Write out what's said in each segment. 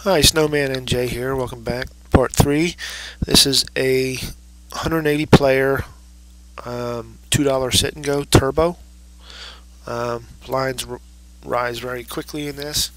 Hi, Snowman NJ here. Welcome back. Part 3. This is a 180 player $2 sit and go turbo. Lines rise very quickly in this.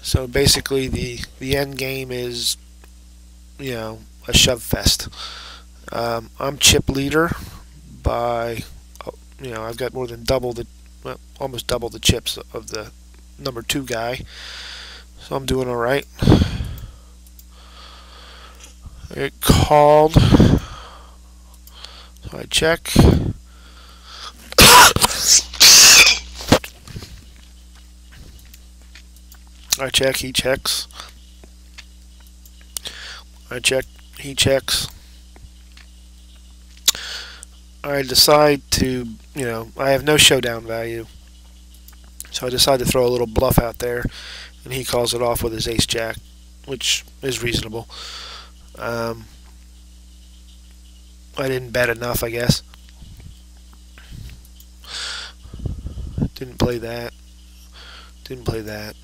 So basically the end game is, a shove fest. I'm chip leader by, I've got more than almost double the chips of the number 2 guy. So I'm doing alright. I get called, so I check. I check, he checks. I check, he checks. I decide to, I have no showdown value. So I decide to throw a little bluff out there, and he calls it off with his ace jack, which is reasonable. I didn't bet enough, I guess. Didn't play that. Didn't play that.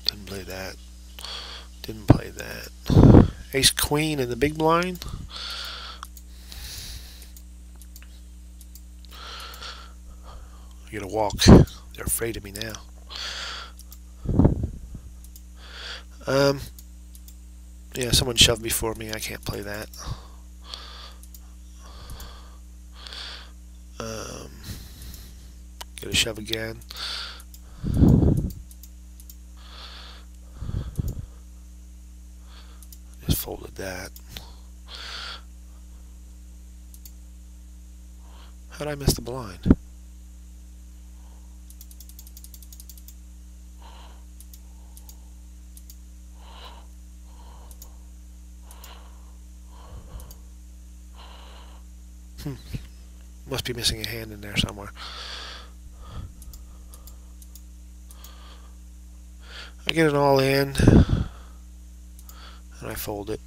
Didn't play that. Didn't play that. Ace queen in the big blind. I get a walk. They're afraid of me now. Yeah, someone shoved before me. I can't play that. Get a shove again. Just folded that. How'd I miss the blind? Must be missing a hand in there somewhere. I get it all in, and I fold it.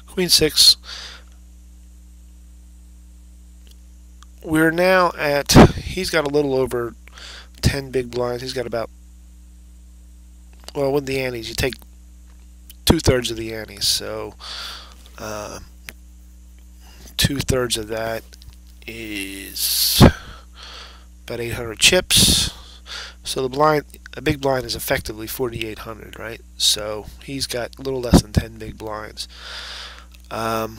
Queen 6. We're now at, he's got a little over 10 big blinds. He's got about, well, with the antes, you take 2/3 of the antes, so 2/3 of that is about 800 chips. So the blind, a big blind is effectively 4,800, right? So he's got a little less than 10 big blinds. The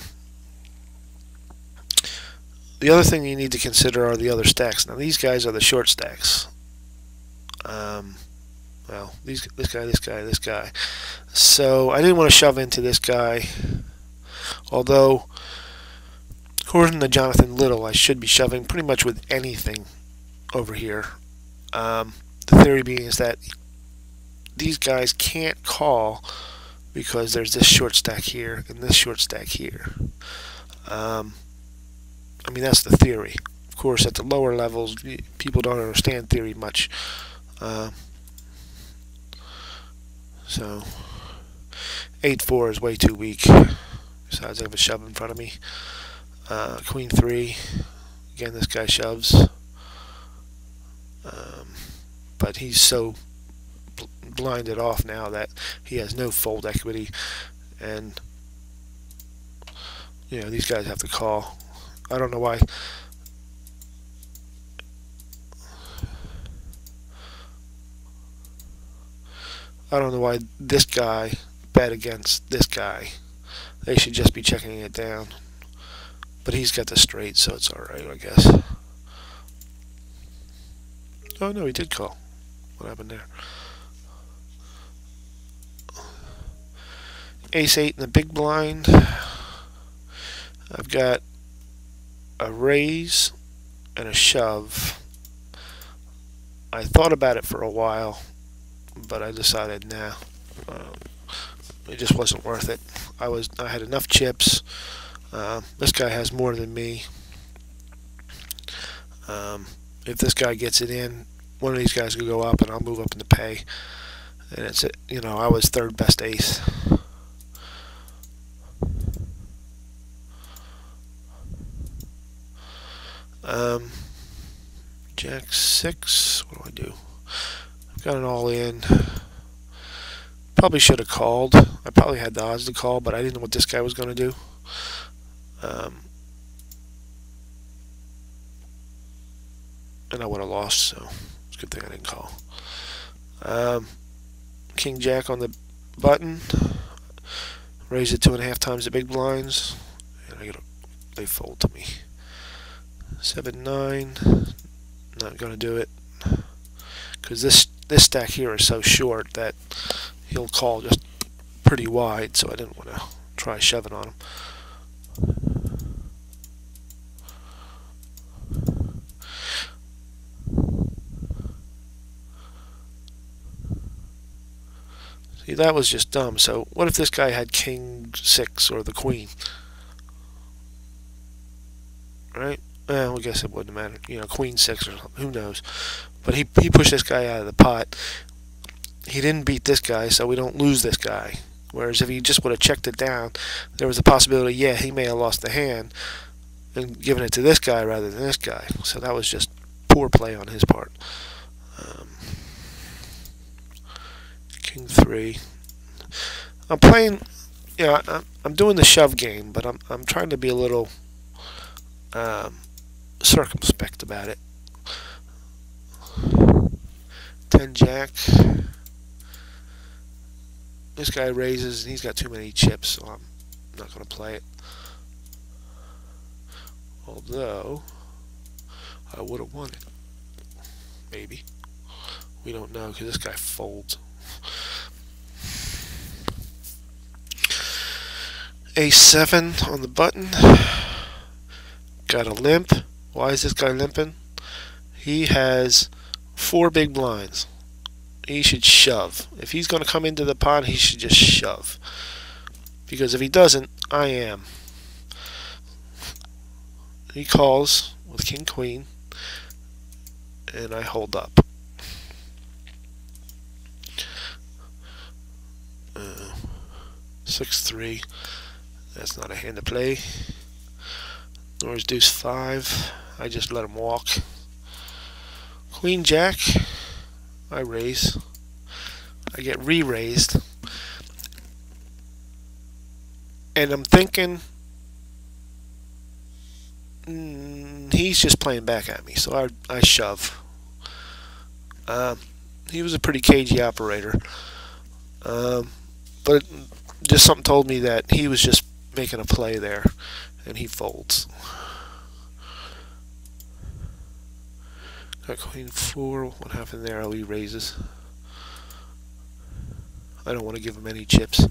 other thing you need to consider are the other stacks. Now these guys are the short stacks. Well, this guy. So I didn't want to shove into this guy, although according to Jonathan Little, I should be shoving pretty much with anything over here. The theory being is that these guys can't call because there's this short stack here and this short stack here. I mean, that's the theory. Of course, at the lower levels, people don't understand theory much. So 8-4 is way too weak. Besides, I have a shove in front of me. Queen 3. Again, this guy shoves. But he's so blinded off now that he has no fold equity. And, these guys have to call. I don't know why. I don't know why this guy bet against this guy. They should just be checking it down. But he's got the straight, so it's alright, I guess. Oh no, he did call. What happened there? Ace 8 in the big blind. I've got a raise and a shove. I thought about it for a while, but I decided nah, it just wasn't worth it. I had enough chips. This guy has more than me. If this guy gets it in, one of these guys will go up and I'll move up in the pay, and it's I was third best ace. Jack 6. What do I do? I've got it all in. Probably should have called. I probably had the odds to call, but I didn't know what this guy was going to do. And I would have lost, so it's a good thing I didn't call. King Jack on the button. Raise it 2.5 times the big blinds. And they fold to me. 7-9. Not going to do it. Because this stack here is so short that he'll call just pretty wide, so I didn't want to try shoving on him. See, that was just dumb. So what if this guy had King 6 or the Queen? Right? Well, I guess it wouldn't matter. You know, Queen 6 or something. Who knows? But he pushed this guy out of the pot. He didn't beat this guy, so we don't lose this guy. Whereas if he just would have checked it down, there was a possibility, yeah, he may have lost the hand and given it to this guy rather than this guy. So that was just poor play on his part. King 3. I'm playing, you know, I'm doing the shove game, but I'm trying to be a little circumspect about it. 10 Jack. This guy raises, and he's got too many chips, so I'm not going to play it. Although, I would have won it. Maybe. We don't know, because this guy folds. A7 on the button. Got a limp. Why is this guy limping? He has 4 big blinds. He should shove. If he's going to come into the pot, he should just shove. Because if he doesn't, I am. He calls with King Queen, and I hold up. 6-3. That's not a hand to play. Nor is Deuce 5. I just let him walk. Queen Jack. I raise. I get re-raised. And I'm thinking he's just playing back at me, so I shove. He was a pretty cagey operator. But just something told me that he was just making a play there, and he folds. Got Queen 4. What happened there? Oh, he raises. I don't want to give him any chips.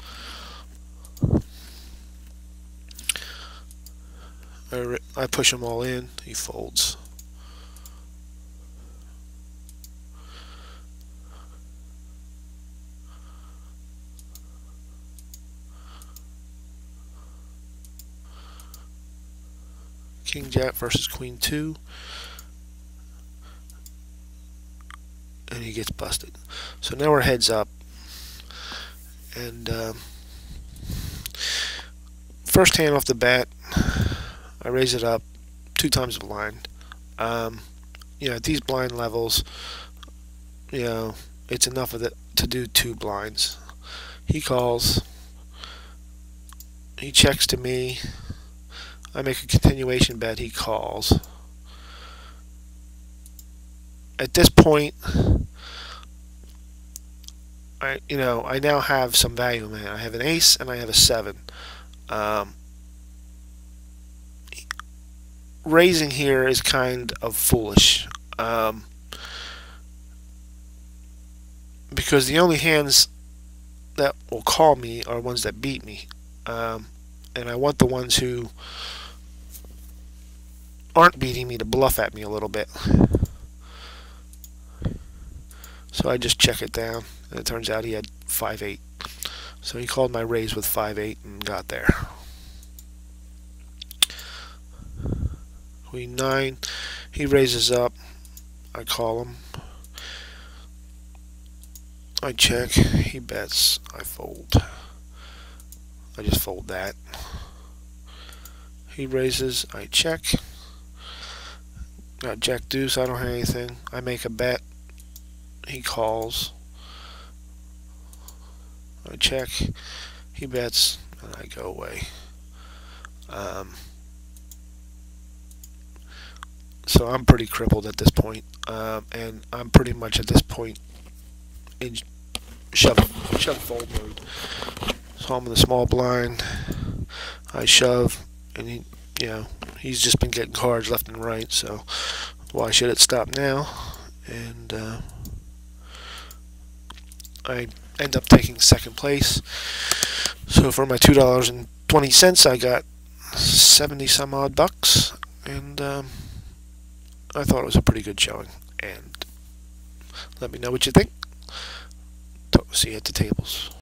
I push him all in. He folds. King Jack versus Queen 2. And he gets busted. So now we're heads up. And first hand off the bat, I raise it up 2 times the blind. You know, at these blind levels, you know, it's enough of it to do 2 blinds. He calls. He checks to me. I make a continuation bet. He calls. At this point, I now have some value, man. I have an ace and I have a 7. Raising here is kind of foolish, because the only hands that will call me are ones that beat me, and I want the ones who aren't beating me to bluff at me a little bit. So I just check it down, and it turns out he had 5-8. So he called my raise with 5-8 and got there. Queen 9, he raises up. I call him. I check. He bets. I fold. I just fold that. He raises. I check. Got Jack Deuce. I don't have anything. I make a bet. He calls. I check. He bets, and I go away. So I'm pretty crippled at this point, and I'm pretty much at this point in shove fold mode. So I'm in the small blind. I shove, and he's just been getting cards left and right. So why should it stop now? And I end up taking second place. So for my $2.20, I got 70 some odd bucks, and I thought it was a pretty good showing. And let me know what you think. See you at the tables.